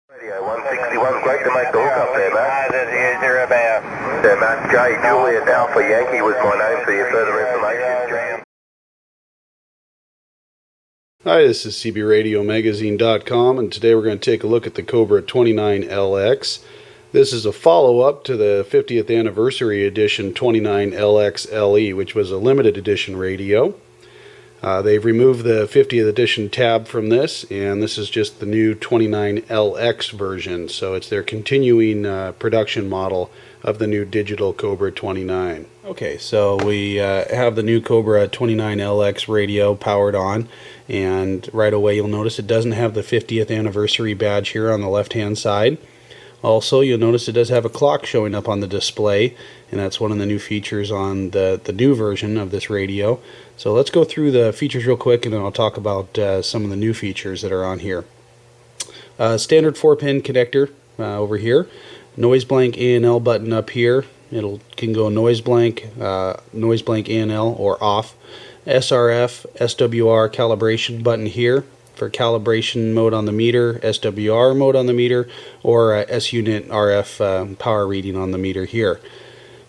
Radio 161, great to make the hook up there, Matt. Zero about. Yeah, Matt, J. Juliet Alpha Yankee was my name for your further information. Hi, this is CBRadioMagazine.com, and today we're going to take a look at the Cobra 29LX. This is a follow-up to the 50th anniversary edition 29LX LE, which was a limited edition radio. They've removed the 50th edition tab from this, and this is just the new 29LX version. So it's their continuing production model of the new digital Cobra 29. Okay, so we have the new Cobra 29LX radio powered on, and right away you'll notice it doesn't have the 50th anniversary badge here on the left-hand side. Also, you'll notice it does have a clock showing up on the display, and that's one of the new features on the new version of this radio. So let's go through the features real quick, and then I'll talk about some of the new features that are on here. Standard 4-pin connector over here. Noise blank A&L button up here. Can go noise blank A&L or off. SRF, SWR calibration button here for calibration mode on the meter, SWR mode on the meter, or S-unit RF power reading on the meter here.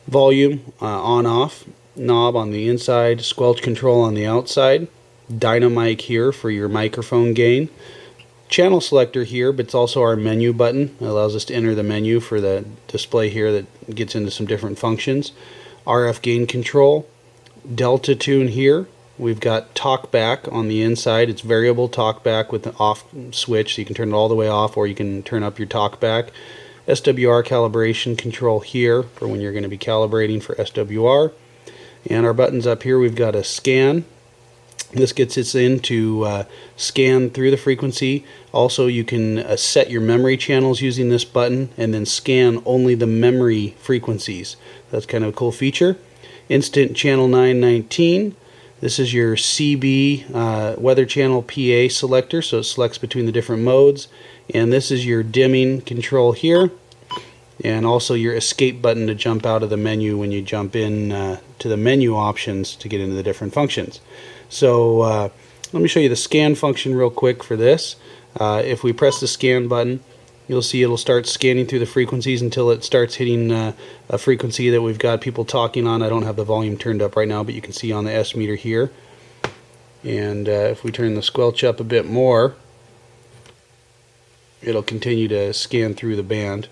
Volume on-off knob on the inside, squelch control on the outside, dynamic here for your microphone gain, channel selector here, but it's also our menu button. It allows us to enter the menu for the display here that gets into some different functions. RF gain control, delta tune here. We've got talkback on the inside. It's variable talkback with the off switch, so you can turn it all the way off, or you can turn up your talkback. SWR calibration control here for when you're going to be calibrating for SWR. And our buttons up here, we've got a scan. This gets us in to scan through the frequency. Also, you can set your memory channels using this button and then scan only the memory frequencies. That's kind of a cool feature. Instant channel 919. This is your CB weather channel PA selector, so it selects between the different modes. And this is your dimming control here, and also your escape button to jump out of the menu when you jump in to the menu options to get into the different functions. So let me show you the scan function real quick for this. If we press the scan button, you'll see it'll start scanning through the frequencies until it starts hitting a frequency that we've got people talking on. I don't have the volume turned up right now, but you can see on the S meter here. And if we turn the squelch up a bit more, it'll continue to scan through the band.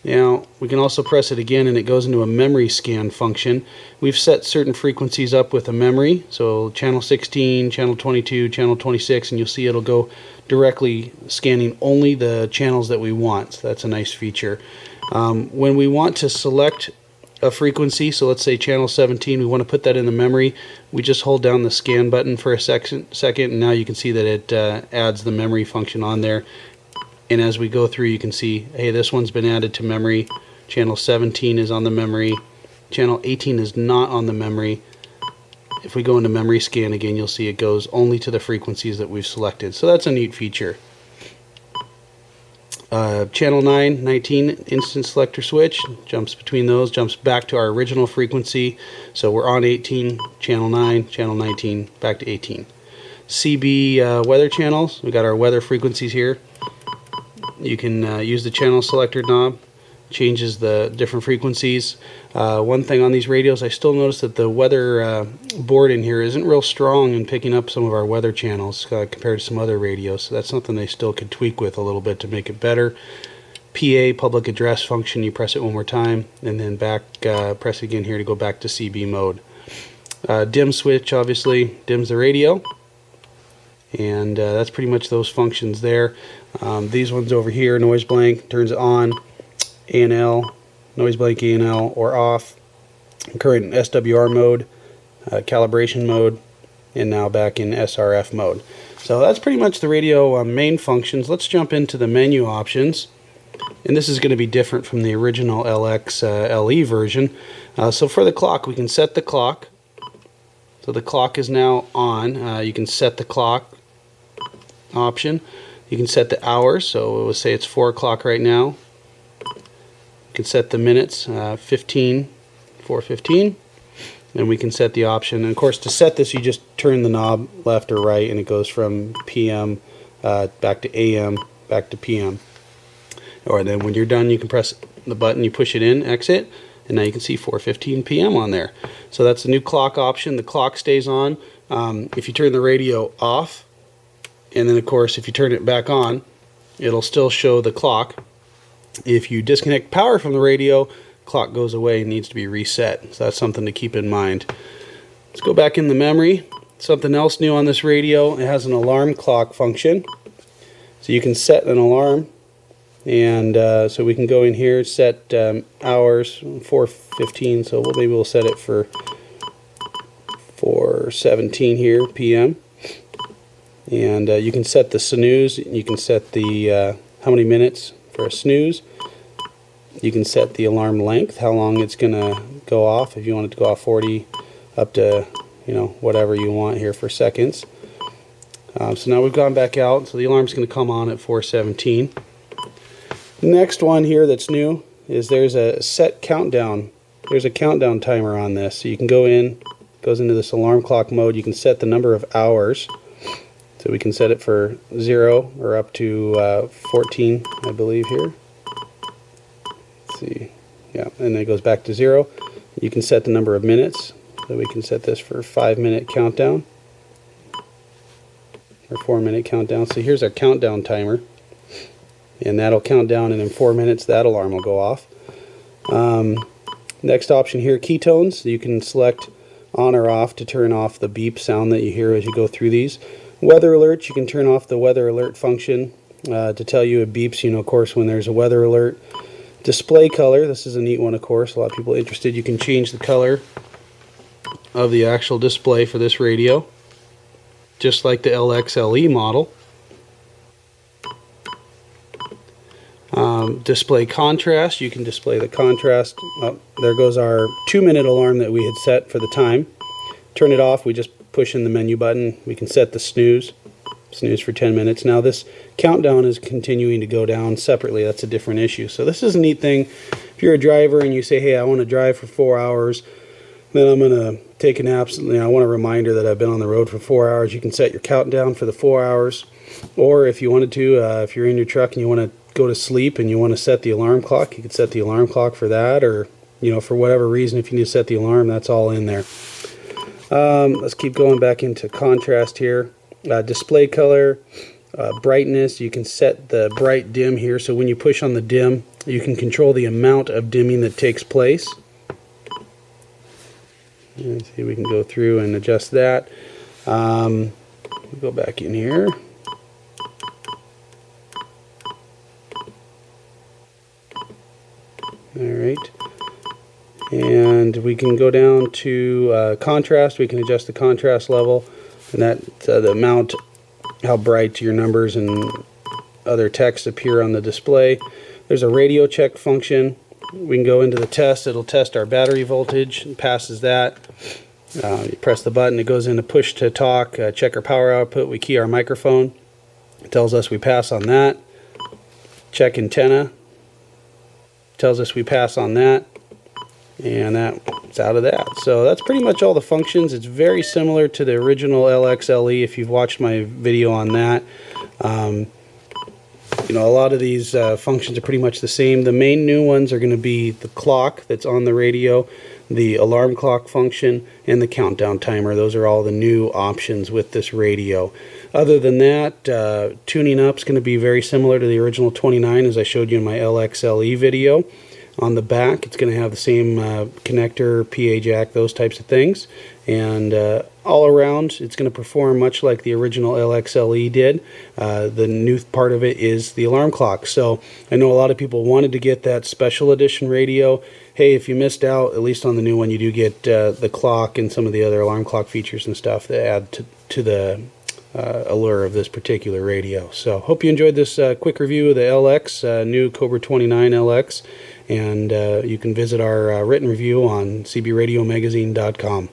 Now, we can also press it again and it goes into a memory scan function. We've set certain frequencies up with a memory, so channel 16, channel 22, channel 26, and you'll see it'll go directly scanning only the channels that we want. So that's a nice feature. When we want to select a frequency, so let's say channel 17, we want to put that in the memory, we just hold down the scan button for a second, and now you can see that it adds the memory function on there. And as we go through, you can see, hey, this one's been added to memory. Channel 17 is on the memory. Channel 18 is not on the memory. If we go into memory scan again, you'll see it goes only to the frequencies that we've selected. So that's a neat feature. Channel 19 instant selector switch, jumps between those, jumps back to our original frequency. So we're on 18, channel 9, channel 19, back to 18. CB weather channels, we got our weather frequencies here. You can use the channel selector knob, changes the different frequencies. One thing on these radios, I still notice that the weather board in here isn't real strong in picking up some of our weather channels compared to some other radios. So that's something they still could tweak with a little bit to make it better. PA, public address function, you press it one more time, and then press again here to go back to CB mode. Dim switch, obviously, dims the radio. And that's pretty much those functions there. These ones over here, noise blank, turns it on, A&L, noise blank A&L, or off, current SWR mode, calibration mode, and now back in SRF mode. So that's pretty much the radio main functions. Let's jump into the menu options. And this is going to be different from the original LX LE version. So for the clock, we can set the clock. So the clock is now on. You can set the clock option. You can set the hours, so we'll say it's 4 o'clock right now. You can set the minutes, 4:15, and we can set the option. And of course, to set this, you just turn the knob left or right, and it goes from PM back to AM, back to PM. Or then when you're done, you can press the button, you push it in, exit, and now you can see 4:15 PM on there. So that's the new clock option. The clock stays on. If you turn the radio off, and then of course if you turn it back on, it'll still show the clock. If you disconnect power from the radio, clock goes away and needs to be reset. So that's something to keep in mind. Let's go back in the memory. Something else new on this radio, it has an alarm clock function. So you can set an alarm, and so we can go in here, set hours, 4:15, so maybe we'll set it for 4:17 here, PM. And you can set the snooze, you can set the how many minutes for a snooze. You can set the alarm length, how long it's going to go off, if you want it to go off 40 up to, you know, whatever you want here for seconds. So now we've gone back out, so the alarm's going to come on at 4:17. Next one here that's new is there's a set countdown. There's a countdown timer on this, so you can go in, goes into this alarm clock mode. You can set the number of hours, so we can set it for 0 or up to 14, I believe here. Let's see, yeah, and then it goes back to 0. You can set the number of minutes, so we can set this for 5-minute countdown or 4-minute countdown. So here's our countdown timer, and that'll count down, and in 4 minutes that alarm will go off. Next option here, ketones. You can select on or off to turn off the beep sound that you hear as you go through these. Weather alerts, you can turn off the weather alert function to tell you it beeps, you know, of course, when there's a weather alert. Display color, this is a neat one, of course. A lot of people interested. You can change the color of the actual display for this radio, just like the LXLE model. Display contrast, you can display the contrast. Oh, there goes our 2-minute alarm that we had set for the time. Turn it off, we just push in the menu button. We can set the snooze for 10 minutes. Now this countdown is continuing to go down separately. That's a different issue. So this is a neat thing. If you're a driver and you say, hey, I want to drive for 4 hours, then I'm going to take a nap. You know, I want a reminder that I've been on the road for 4 hours. You can set your countdown for the 4 hours. Or if you wanted to, if you're in your truck and you want to go to sleep and you want to set the alarm clock, you could set the alarm clock for that, or, you know, for whatever reason, if you need to set the alarm, that's all in there. Let's keep going back into contrast here. Display color, brightness, you can set the bright dim here, so when you push on the dim, you can control the amount of dimming that takes place. Let's see, we can go through and adjust that. We'll go back in here. Alright, and we can go down to contrast. We can adjust the contrast level, and that the amount, how bright your numbers and other text appear on the display. There's a radio check function. We can go into the test. It'll test our battery voltage. It passes that. You press the button, it goes into push to talk, check our power output. We key our microphone. It tells us we pass on that. Check antenna. Tells us we pass on that, and that's out of that. So that's pretty much all the functions. It's very similar to the original LXLE if you've watched my video on that. You know, a lot of these functions are pretty much the same. The main new ones are going to be the clock that's on the radio, the alarm clock function, and the countdown timer. Those are all the new options with this radio. Other than that, tuning up is going to be very similar to the original 29 as I showed you in my LXLE video. On the back, it's going to have the same connector, PA jack, those types of things. And all around, it's going to perform much like the original LXLE did. The new part of it is the alarm clock. So I know a lot of people wanted to get that special edition radio. Hey, if you missed out, at least on the new one, you do get the clock and some of the other alarm clock features and stuff that add to the allure of this particular radio. So hope you enjoyed this quick review of the LX, new Cobra 29 LX, and you can visit our written review on cbradiomagazine.com.